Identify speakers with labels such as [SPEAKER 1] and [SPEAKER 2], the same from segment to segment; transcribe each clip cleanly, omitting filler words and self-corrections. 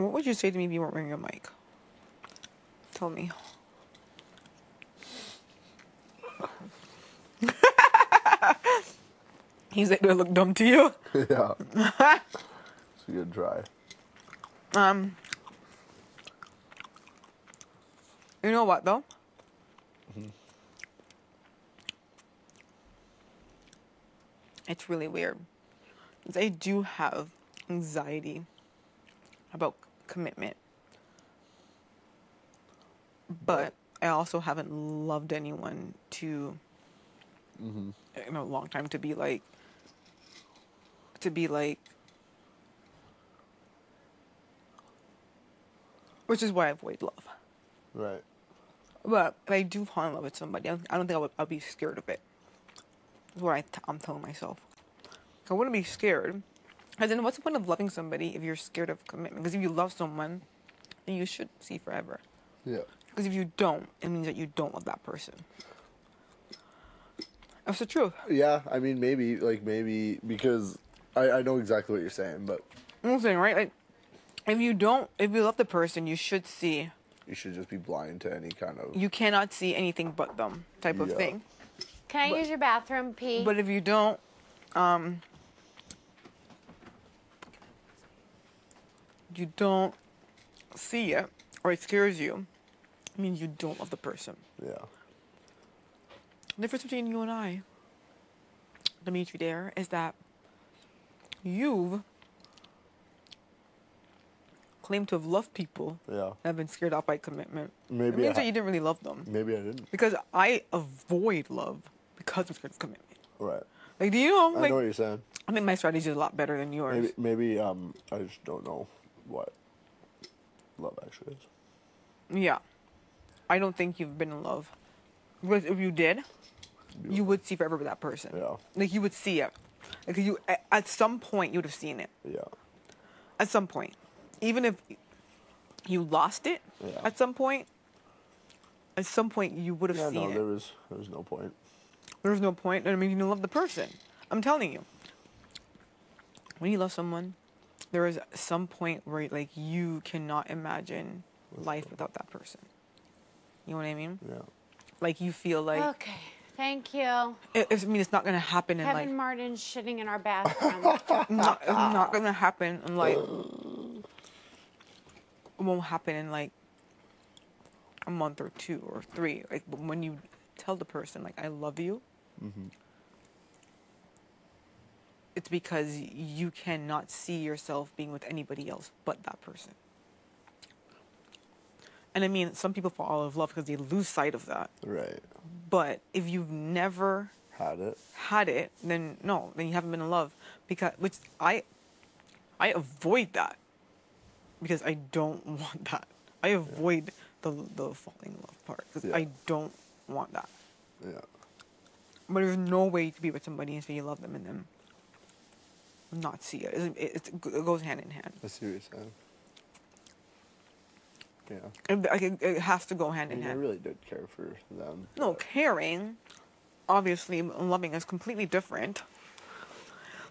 [SPEAKER 1] What would you say to me if you weren't wearing a mic? Tell me. He's like, do I look dumb to you?
[SPEAKER 2] Yeah. It's a good try.
[SPEAKER 1] You know what though?
[SPEAKER 2] Mm-hmm.
[SPEAKER 1] It's really weird. 'Cause I do have anxiety about commitment. But I also haven't loved anyone to, in a long time to be like, which is why I avoid love.
[SPEAKER 2] Right.
[SPEAKER 1] But if I do fall in love with somebody, I don't think I'll be scared of it. That's what I'm telling myself. I wouldn't be scared. Because then what's the point of loving somebody if you're scared of commitment? Because if you love someone, then you should see forever.
[SPEAKER 2] Yeah.
[SPEAKER 1] Because if you don't, it means that you don't love that person. That's the truth.
[SPEAKER 2] Yeah, I mean, maybe, because I know exactly what you're saying, but...
[SPEAKER 1] I'm saying, right? Like, if you love the person, you should see.
[SPEAKER 2] You should just be blind to any kind of...
[SPEAKER 1] You cannot see anything but them type of thing.
[SPEAKER 3] Can I use your bathroom, P?
[SPEAKER 1] But if you don't, see it, or it scares you, it means you don't love the person.
[SPEAKER 2] Yeah.
[SPEAKER 1] The difference between you and I, Dimitri, there, is that you've claimed to have loved people
[SPEAKER 2] Yeah.
[SPEAKER 1] that have been scared off by commitment.
[SPEAKER 2] Maybe
[SPEAKER 1] It means that you didn't really love them.
[SPEAKER 2] Maybe I didn't.
[SPEAKER 1] Because I avoid love because I'm scared of commitment.
[SPEAKER 2] Right.
[SPEAKER 1] Like, do you know?
[SPEAKER 2] I know what you're saying.
[SPEAKER 1] I think my strategy is a lot better than yours.
[SPEAKER 2] Maybe I just don't know what love actually is.
[SPEAKER 1] Yeah. I don't think you've been in love. Because if you did, you would see forever with that person.
[SPEAKER 2] Yeah.
[SPEAKER 1] Like, you would see it. Like, at some point, you would have seen it.
[SPEAKER 2] Yeah.
[SPEAKER 1] At some point. Even if you lost it at some point you would have seen it.
[SPEAKER 2] There was no point.
[SPEAKER 1] There's no point. I mean, you don't love the person. I'm telling you. When you love someone, there is some point where, like, you cannot imagine life without that person. You know what I mean?
[SPEAKER 2] Yeah.
[SPEAKER 1] Like, you feel like...
[SPEAKER 3] Okay, thank you.
[SPEAKER 1] I mean, it's not going to happen in,
[SPEAKER 3] Kevin
[SPEAKER 1] like...
[SPEAKER 3] Martin's shitting in our bathroom.
[SPEAKER 1] It's not going to happen in, like... It won't happen in, like, a month or 2 or 3. Like, but when you tell the person, like, I love you, it's because you cannot see yourself being with anybody else but that person. And I mean, some people fall out of love because they lose sight of that.
[SPEAKER 2] Right.
[SPEAKER 1] But if you've never
[SPEAKER 2] had it,
[SPEAKER 1] then no, then you haven't been in love. Which I avoid that because I don't want that. I avoid the falling in love part because I don't want that.
[SPEAKER 2] Yeah.
[SPEAKER 1] But there's no way to be with somebody and say you love them and then not see it. It goes hand in hand.
[SPEAKER 2] I see what you're saying. Yeah.
[SPEAKER 1] It has to go hand in hand.
[SPEAKER 2] I really did care for them.
[SPEAKER 1] No, caring, obviously, and loving is completely different.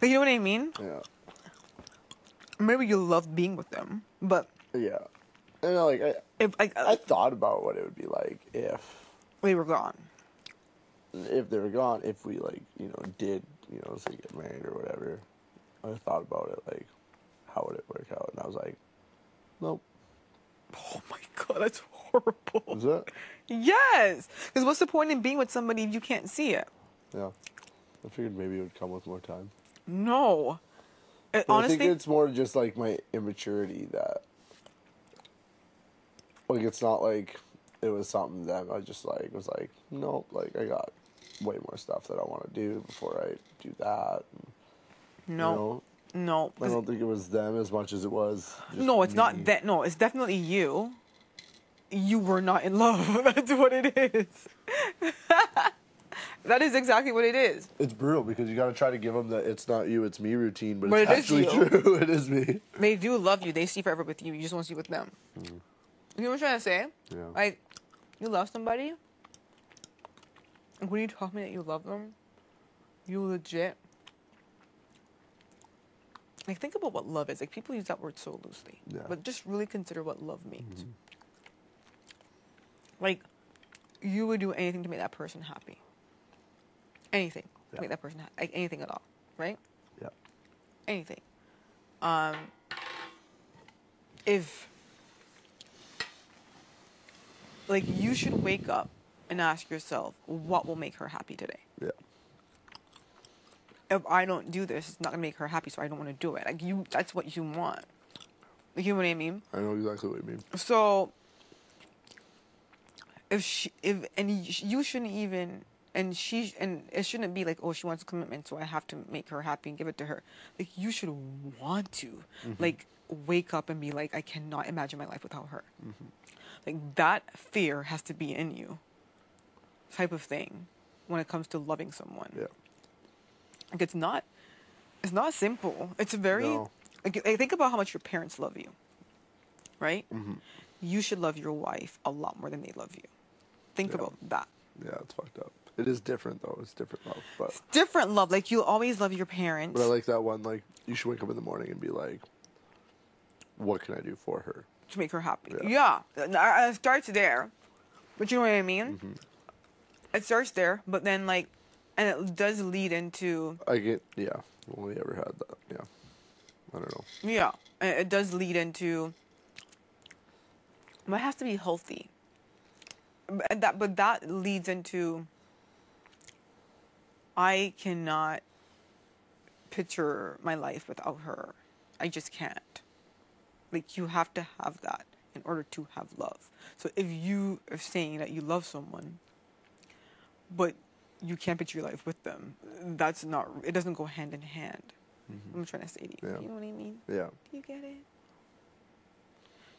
[SPEAKER 1] Like, you know what I mean?
[SPEAKER 2] Yeah.
[SPEAKER 1] Maybe you love being with them, but...
[SPEAKER 2] Yeah. And, like, I thought about what it would be like if...
[SPEAKER 1] they were gone.
[SPEAKER 2] If they were gone, if we, like, did, say get married or whatever. I thought about it, like, how would it work out? And I was like, nope.
[SPEAKER 1] Oh my God, that's horrible.
[SPEAKER 2] Is it?
[SPEAKER 1] Yes! Because what's the point in being with somebody if you can't see it?
[SPEAKER 2] Yeah. I figured maybe it would come with more time.
[SPEAKER 1] No. Honestly,
[SPEAKER 2] I think it's more just, like, my immaturity that... Like, it's not like it was something that I just, like, was like, nope, like, I got way more stuff that I want to do before I do that. And,
[SPEAKER 1] no. No.
[SPEAKER 2] I don't think it was them as much as it was just
[SPEAKER 1] no, it's
[SPEAKER 2] me.
[SPEAKER 1] not that. No, it's definitely you. You were not in love. That's what it is. That is exactly what it is.
[SPEAKER 2] It's brutal because you got to try to give them the "it's not you, it's me" routine, but it's
[SPEAKER 1] it is
[SPEAKER 2] actually
[SPEAKER 1] you.
[SPEAKER 2] true. It is me.
[SPEAKER 1] They do love you. They see forever with you. You just want to see with them. You know what I'm trying to say?
[SPEAKER 2] Yeah.
[SPEAKER 1] Like, you love somebody, and when you tell me that you love them, you legit... like, think about what love is. Like, people use that word so loosely.
[SPEAKER 2] Yeah.
[SPEAKER 1] But just really consider what love means. Like, you would do anything to make that person happy. Anything to make that person happy. Like, anything at all, right?
[SPEAKER 2] Yeah.
[SPEAKER 1] Anything. If, like, you should wake up and ask yourself, what will make her happy today?
[SPEAKER 2] Yeah.
[SPEAKER 1] If I don't do this, it's not gonna make her happy, so I don't want to do it. Like, that's what you want. Like, you know what I mean?
[SPEAKER 2] I know exactly what you mean.
[SPEAKER 1] So, you shouldn't even, and it shouldn't be like, oh, she wants a commitment, so I have to make her happy and give it to her. Like, you should want to, like, wake up and be like, I cannot imagine my life without her. Like, that fear has to be in you, type of thing, when it comes to loving someone.
[SPEAKER 2] Yeah.
[SPEAKER 1] Like, it's not simple. It's very,
[SPEAKER 2] No.
[SPEAKER 1] like, think about how much your parents love you, right? You should love your wife a lot more than they love you. Think about that.
[SPEAKER 2] Yeah, it's fucked up. It is different though. It's different love, but
[SPEAKER 1] Different love. Like, you'll always love your parents.
[SPEAKER 2] I like that one. Like, you should wake up in the morning and be like, "What can I do for her?"
[SPEAKER 1] to make her happy.
[SPEAKER 2] Yeah.
[SPEAKER 1] Yeah. It starts there. But you know what I mean? It starts there, but then, like, and it does lead into,
[SPEAKER 2] I get, yeah. Only ever had that. Yeah. I don't know.
[SPEAKER 1] yeah, and it does lead into, but it has to be healthy. But that leads into, I cannot picture my life without her. I just can't. Like, you have to have that in order to have love. So if you are saying that you love someone, but you can't picture your life with them, that's not, it doesn't go hand in hand. I'm trying to say to you.
[SPEAKER 2] Yeah.
[SPEAKER 1] You know what I mean?
[SPEAKER 2] Yeah.
[SPEAKER 1] Do you get it?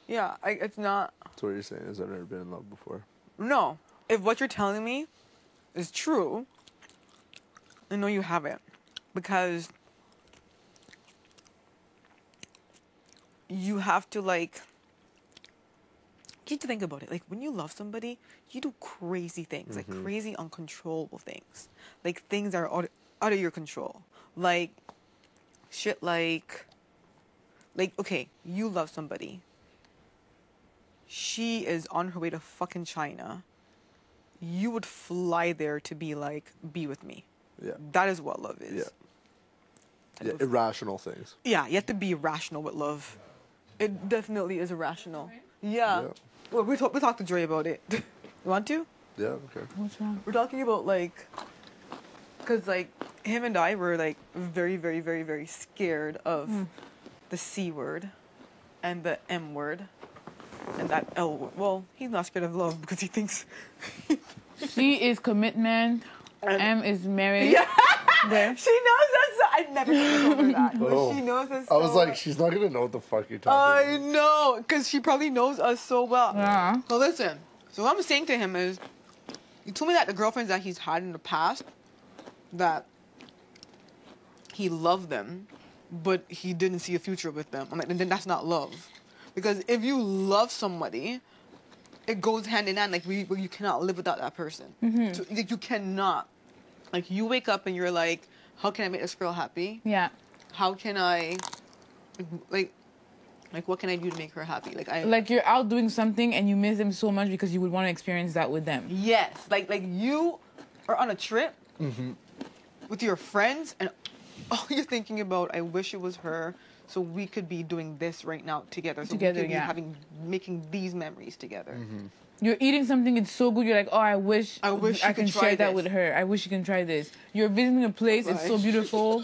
[SPEAKER 1] Yeah, it's not.
[SPEAKER 2] So what you're saying is I've never been in love before.
[SPEAKER 1] No. If what you're telling me is true, I know you haven't. Because you have to, like, you have to think about it. Like, when you love somebody, you do crazy things. Like, crazy, uncontrollable things. Like, things that are out of your control. Like, shit like, okay, you love somebody. She is on her way to fucking China. You would fly there to be like, be with me.
[SPEAKER 2] Yeah.
[SPEAKER 1] That is what love is.
[SPEAKER 2] Yeah.
[SPEAKER 1] Type
[SPEAKER 2] Yeah.
[SPEAKER 1] of-
[SPEAKER 2] Irrational things.
[SPEAKER 1] yeah, you have to be rational with love. It definitely is irrational. Yeah.
[SPEAKER 2] Yeah.
[SPEAKER 1] Well, we talked to Joy about it. You want to?
[SPEAKER 2] Yeah. Okay.
[SPEAKER 4] What's wrong?
[SPEAKER 1] We're talking about, like, because, like, him and I were, like, very, very, very, very scared of the C word and the M word and that L word. Well, he's not scared of love because he thinks...
[SPEAKER 4] C is commitment. M is marriage.
[SPEAKER 1] Yeah.
[SPEAKER 4] There.
[SPEAKER 1] She knows us. I never told her that. But
[SPEAKER 2] Oh.
[SPEAKER 1] she knows us
[SPEAKER 2] I was
[SPEAKER 1] so
[SPEAKER 2] like,
[SPEAKER 1] well.
[SPEAKER 2] she's not gonna know what the fuck you're talking
[SPEAKER 1] I
[SPEAKER 2] about.
[SPEAKER 1] know, because she probably knows us so well.
[SPEAKER 4] Yeah.
[SPEAKER 1] So listen, so what I'm saying to him is, he told me that the girlfriends that he's had in the past, that he loved them, but he didn't see a future with them. I'm like, then that's not love. Because if you love somebody, it goes hand in hand. Like, you cannot live without that person. So, like, you cannot. Like, you wake up and you're like, how can I make this girl happy?
[SPEAKER 4] Yeah.
[SPEAKER 1] How can I, like, what can I do to make her happy?
[SPEAKER 4] Like you're out doing something and you miss them so much because you would want to experience that with them.
[SPEAKER 1] Yes, like you are on a trip with your friends, and all you're thinking about, I wish it was her, so we could be doing this right now together. So
[SPEAKER 4] Together,
[SPEAKER 1] we could
[SPEAKER 4] yeah.
[SPEAKER 1] be making these memories together.
[SPEAKER 4] You're eating something, it's so good. You're like, oh, I wish
[SPEAKER 1] I
[SPEAKER 4] I can
[SPEAKER 1] could try
[SPEAKER 4] share that
[SPEAKER 1] this.
[SPEAKER 4] with her. I wish you can try this. You're visiting a place, it's so
[SPEAKER 1] Right.
[SPEAKER 4] beautiful.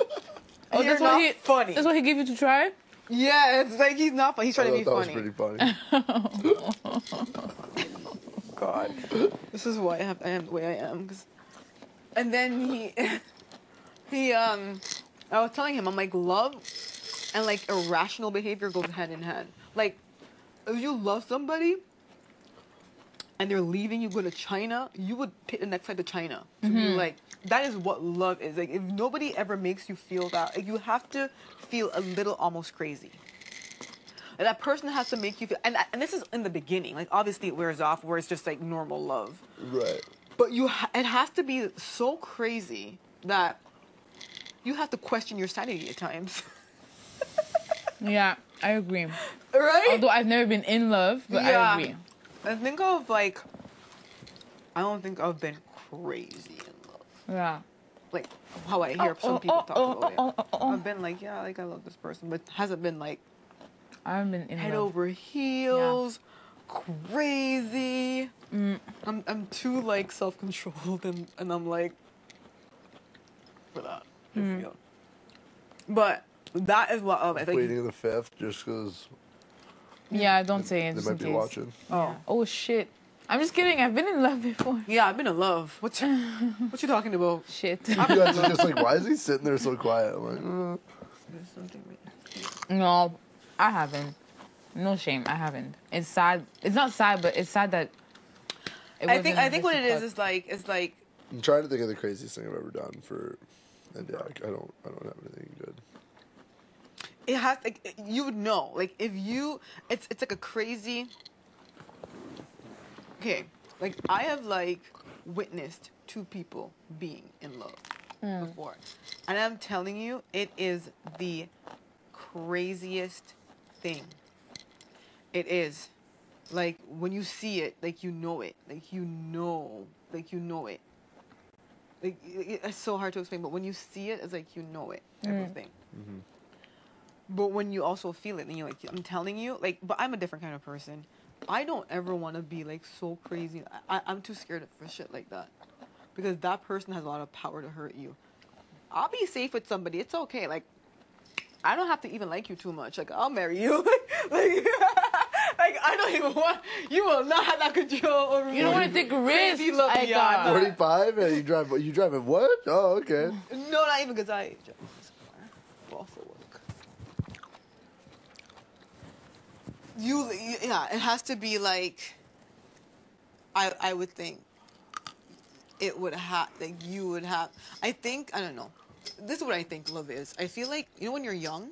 [SPEAKER 1] Oh,
[SPEAKER 4] that's why
[SPEAKER 1] funny.
[SPEAKER 4] That's what he gave you to try.
[SPEAKER 1] Yeah, it's like he's not funny. He's trying to
[SPEAKER 2] I
[SPEAKER 1] be
[SPEAKER 2] thought
[SPEAKER 1] funny.
[SPEAKER 2] that was pretty funny.
[SPEAKER 1] God, this is why I am the way I am. And then I was telling him, I'm like, love and like irrational behavior goes hand in hand. Like, if you love somebody and they're leaving you, go to China, you would pick the next flight to China. To be like, that is what love is. Like, if nobody ever makes you feel that, like, you have to feel a little almost crazy. And that person has to make you feel, and this is in the beginning. Like, obviously it wears off where it's just like normal love.
[SPEAKER 2] Right.
[SPEAKER 1] But it has to be so crazy that you have to question your sanity at times.
[SPEAKER 4] Yeah, I agree.
[SPEAKER 1] Right?
[SPEAKER 4] Although I've never been in love, but
[SPEAKER 1] Yeah.
[SPEAKER 4] I agree.
[SPEAKER 1] I think of like, I don't think I've been crazy in love.
[SPEAKER 4] Yeah.
[SPEAKER 1] Like how I hear some people talk about it. I've been like, yeah, like I love this person, but hasn't been like
[SPEAKER 4] I haven't been in
[SPEAKER 1] head
[SPEAKER 4] love.
[SPEAKER 1] over heels, crazy. I'm too like self-controlled and I'm like for that. I feel. But that is what I think.
[SPEAKER 2] Waiting the 5th just because
[SPEAKER 4] Yeah, don't say it.
[SPEAKER 2] they
[SPEAKER 4] Just
[SPEAKER 2] might
[SPEAKER 4] in
[SPEAKER 2] be
[SPEAKER 4] case.
[SPEAKER 2] watching.
[SPEAKER 1] Oh.
[SPEAKER 4] Oh shit. I'm just kidding. I've been in love before.
[SPEAKER 1] Yeah, I've been in love. What you talking about?
[SPEAKER 4] Shit.
[SPEAKER 2] You guys are just like, why is he sitting there so quiet? I'm like,
[SPEAKER 1] There's something
[SPEAKER 4] No, I haven't. No shame. I haven't. It's sad. It's not sad, but it's sad that.
[SPEAKER 1] I think what it is like
[SPEAKER 2] I'm trying to think of the craziest thing I've ever done for, and yeah, I don't have anything good.
[SPEAKER 1] it has like you would know like if you it's like a crazy. Okay, like I have like witnessed two people being in love before, and I'm telling you, it is the craziest thing. It is, like when you see it, like you know it, like you know it. Like it's so hard to explain, but when you see it, it's like you know it type of thing. But when you also feel it, and you're like, I'm telling you, like, but I'm a different kind of person. I don't ever want to be like so crazy. I'm too scared for shit like that, because that person has a lot of power to hurt you. I'll be safe with somebody. It's okay. Like, I don't have to even like you too much. Like, I'll marry you. like, I don't even want. You will not have that control over me.
[SPEAKER 4] You don't want to take a risk.
[SPEAKER 1] Crazy love,
[SPEAKER 4] Like,
[SPEAKER 1] yeah, no.
[SPEAKER 2] 45 and you drive at what? Oh, okay.
[SPEAKER 1] No, not even because I drive this car. Well, for work. Yeah, it has to be like. I would think. It would have like you would have. I think I don't know. This is what I think love is. I feel like when you're young.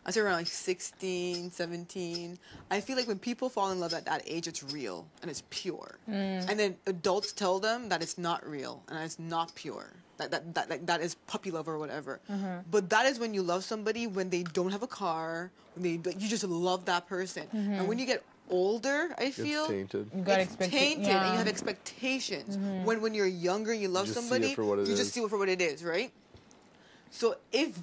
[SPEAKER 1] I say around like 16, 17. I feel like when people fall in love at that age, it's real and it's pure. And then adults tell them that it's not real and it's not pure. That is puppy love or whatever. But that is when you love somebody when they don't have a car, when you just love that person. And when you get older, I feel
[SPEAKER 2] It's tainted.
[SPEAKER 4] You got
[SPEAKER 1] it's tainted and you have expectations. When you're younger, you love
[SPEAKER 2] You just see
[SPEAKER 1] somebody,
[SPEAKER 2] it for what it
[SPEAKER 1] you
[SPEAKER 2] is.
[SPEAKER 1] just see it for what it is, right? So if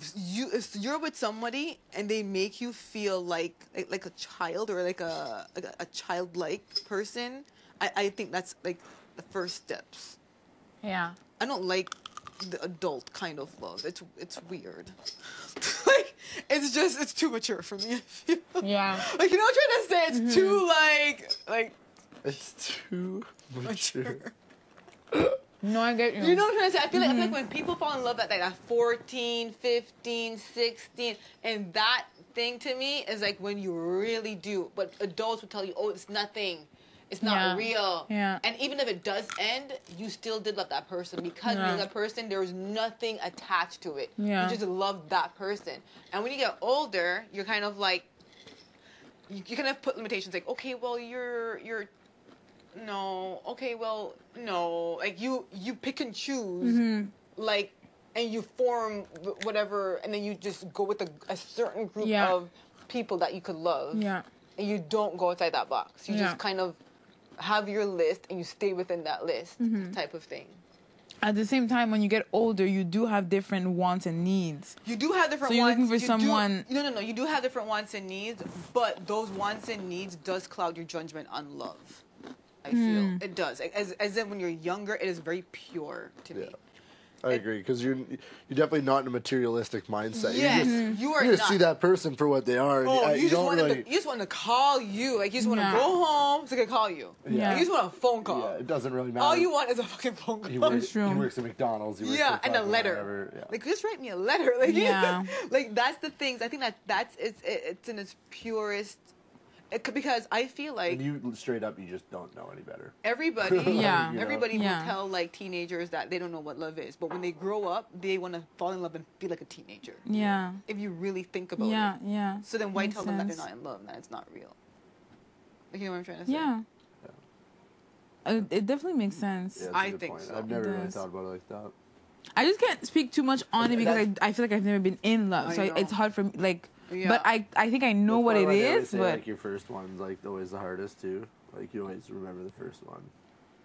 [SPEAKER 1] you're with somebody and they make you feel like a child or like a childlike person, I think that's like the first steps.
[SPEAKER 4] Yeah.
[SPEAKER 1] I don't like the adult kind of love. It's weird. Like it's too mature for me. I feel.
[SPEAKER 4] Yeah.
[SPEAKER 1] Like you know what I'm trying to say? It's too like
[SPEAKER 2] It's too mature.
[SPEAKER 4] No, I get you.
[SPEAKER 1] you know what I'm trying to say? I feel like when people fall in love at like 14, 15, 16, and that thing to me is like when you really do. But adults will tell you, oh, it's nothing. It's not real.
[SPEAKER 4] Yeah.
[SPEAKER 1] And even if it does end, you still did love that person because you
[SPEAKER 4] Yeah.
[SPEAKER 1] love that person. There was nothing attached to it.
[SPEAKER 4] Yeah.
[SPEAKER 1] You just loved that person. And when you get older, you're kind of like, you kind of put limitations like, okay, well, you're no, okay, well, no. Like you pick and choose, like, and you form whatever, and then you just go with a certain group
[SPEAKER 4] Yeah.
[SPEAKER 1] of people that you could love.
[SPEAKER 4] Yeah.
[SPEAKER 1] And you don't go outside that box. You
[SPEAKER 4] Yeah.
[SPEAKER 1] just kind of have your list and you stay within that list type of thing.
[SPEAKER 4] At the same time, when you get older, you do have different wants and needs.
[SPEAKER 1] You do have different
[SPEAKER 4] So you're
[SPEAKER 1] wants.
[SPEAKER 4] looking for someone-
[SPEAKER 1] No. You do have different wants and needs, but those wants and needs does cloud your judgment on love. I feel it does. As in when you're younger, it is very pure to me.
[SPEAKER 2] Yeah. I agree, because you're definitely not in a materialistic mindset.
[SPEAKER 1] Yes, you are
[SPEAKER 2] You just
[SPEAKER 1] not.
[SPEAKER 2] see that person for what they are.
[SPEAKER 1] Oh,
[SPEAKER 2] and
[SPEAKER 1] you just
[SPEAKER 2] don't
[SPEAKER 1] want
[SPEAKER 2] really.
[SPEAKER 1] them to, you just want to call you. Like you just want to
[SPEAKER 4] Yeah.
[SPEAKER 1] go home so they can call you.
[SPEAKER 4] Yeah.
[SPEAKER 1] Like, you just want a phone call.
[SPEAKER 2] Yeah, it doesn't really matter.
[SPEAKER 1] All you want is a fucking phone call.
[SPEAKER 2] He works,
[SPEAKER 4] That's true.
[SPEAKER 2] he works at McDonald's. He works
[SPEAKER 1] Yeah,
[SPEAKER 2] at
[SPEAKER 1] and a
[SPEAKER 2] fucking
[SPEAKER 1] letter.
[SPEAKER 2] whatever, yeah.
[SPEAKER 1] Like just write me a letter. Like
[SPEAKER 4] Yeah.
[SPEAKER 1] like that's the things. I think that's it's in its purest. Because I feel like
[SPEAKER 2] And you straight up, you just don't know any better.
[SPEAKER 1] everybody,
[SPEAKER 4] Yeah.
[SPEAKER 2] You know?
[SPEAKER 1] everybody
[SPEAKER 4] Yeah.
[SPEAKER 1] will tell like teenagers that they don't know what love is, but when they grow up, they want to fall in love and feel like a teenager.
[SPEAKER 4] Yeah.
[SPEAKER 1] If you really think about
[SPEAKER 4] Yeah.
[SPEAKER 1] it.
[SPEAKER 4] Yeah.
[SPEAKER 1] So then why
[SPEAKER 4] Makes
[SPEAKER 1] tell them that
[SPEAKER 4] sense.
[SPEAKER 1] they're not in love and that it's not real? Like, you know what I'm trying to say?
[SPEAKER 4] Yeah. It definitely makes sense.
[SPEAKER 2] Yeah, that's
[SPEAKER 1] I
[SPEAKER 2] a good
[SPEAKER 1] think
[SPEAKER 2] point.
[SPEAKER 1] so.
[SPEAKER 2] I've never
[SPEAKER 4] It
[SPEAKER 2] really
[SPEAKER 4] does.
[SPEAKER 2] thought about it like that.
[SPEAKER 4] I just can't speak too much on it because
[SPEAKER 1] That's-
[SPEAKER 4] I feel like I've never been in love,
[SPEAKER 1] I
[SPEAKER 4] so
[SPEAKER 1] know.
[SPEAKER 4] it's hard for me. Like
[SPEAKER 1] Yeah.
[SPEAKER 4] But I think I know
[SPEAKER 2] That's
[SPEAKER 4] what
[SPEAKER 2] why
[SPEAKER 4] it
[SPEAKER 2] when they always
[SPEAKER 4] is,
[SPEAKER 2] say,
[SPEAKER 4] but
[SPEAKER 2] like your first one's like always the hardest too. Like you always remember the first one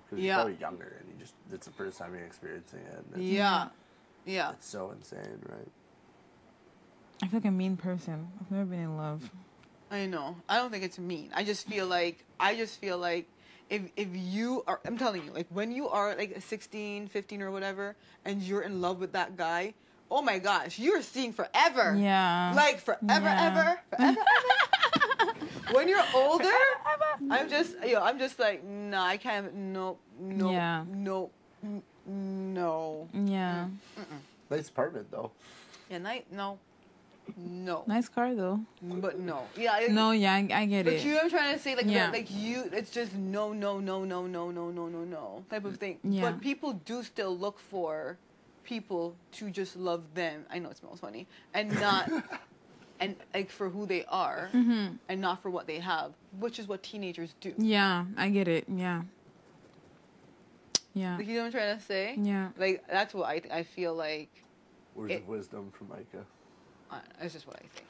[SPEAKER 2] because
[SPEAKER 1] Yeah.
[SPEAKER 2] you're probably younger and it's the first time you're experiencing it. And it's,
[SPEAKER 1] Yeah. Yeah.
[SPEAKER 2] it's so insane, right?
[SPEAKER 4] I feel like a mean person. I've never been in love.
[SPEAKER 1] I know. I don't think it's mean. I just feel like if you are, I'm telling you, like when you are like 16, 15 or whatever, and you're in love with that guy, oh my gosh, you're seeing forever.
[SPEAKER 4] Yeah.
[SPEAKER 1] Like forever,
[SPEAKER 4] Yeah.
[SPEAKER 1] ever. When you're older, I'm just like, nah, I can't, no,
[SPEAKER 4] Yeah.
[SPEAKER 1] no.
[SPEAKER 4] Yeah.
[SPEAKER 2] Nice apartment though.
[SPEAKER 1] Yeah, no.
[SPEAKER 4] Nice car though.
[SPEAKER 1] But no. Yeah.
[SPEAKER 4] No, yeah, I get
[SPEAKER 1] But
[SPEAKER 4] it.
[SPEAKER 1] you know what I'm trying to say? Like,
[SPEAKER 4] Yeah.
[SPEAKER 1] it's just no type of thing.
[SPEAKER 4] Yeah.
[SPEAKER 1] But people do still look for people to just love them. I know it smells funny. And not, and like for who they are and not for what they have, which is what teenagers do.
[SPEAKER 4] Yeah, I get it. Yeah. Yeah.
[SPEAKER 1] Like, you know what I'm trying to say?
[SPEAKER 4] Yeah.
[SPEAKER 1] Like, that's what I feel like.
[SPEAKER 2] Words of wisdom from Micah.
[SPEAKER 1] That's just what I think.